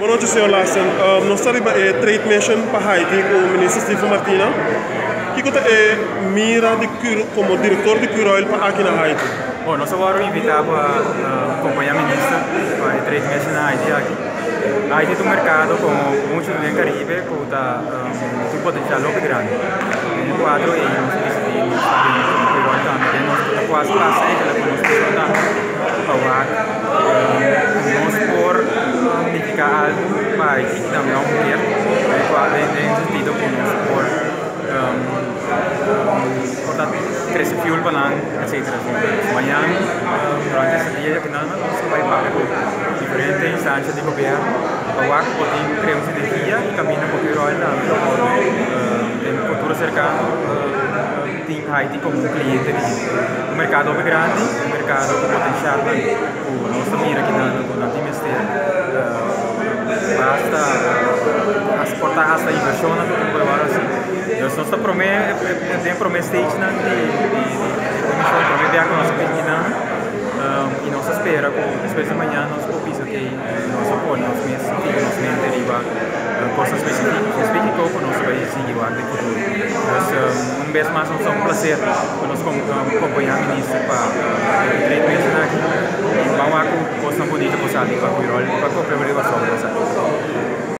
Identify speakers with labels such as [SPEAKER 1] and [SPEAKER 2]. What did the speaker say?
[SPEAKER 1] Boa noite, senhor Larsen. Nós estamos em trade mission para Haiti com o ministro Steve Martina. O que você mira como diretor de Curoil para aqui na Haiti?
[SPEAKER 2] Bom, nós vamos invitar para acompanhar a ministra para a trade mission na Haiti aqui. Haiti é um mercado como muito do Caribe com um potencial muito grande. Tem quatro e nós decidimos estar Curoil também. Nós quase passamos pela construção da nós por unificar algo para Haiti também não mulher. Em sentido que nós por crescer fuel para etc. Amanhã, durante esse dia, que nós vai para diferentes instâncias de governo, para poder criar uma sinergia e caminhar para o Curoil no futuro cercano. Tem Haiti como um cliente. O mercado é grande, o mercado com potencial, o nosso mira aqui na Timester. Basta exportar hasta a inversão na tudo agora assim. Nós estamos tem promessa de comissão para ver com nossa pequena e nossa espera com espécie amanhã nós propício que nós apoio nós mesmos deriva coisas específicas para nós vai seguir o agricultura. Nós vez mais é um prazer para nós acompanhar a ministra para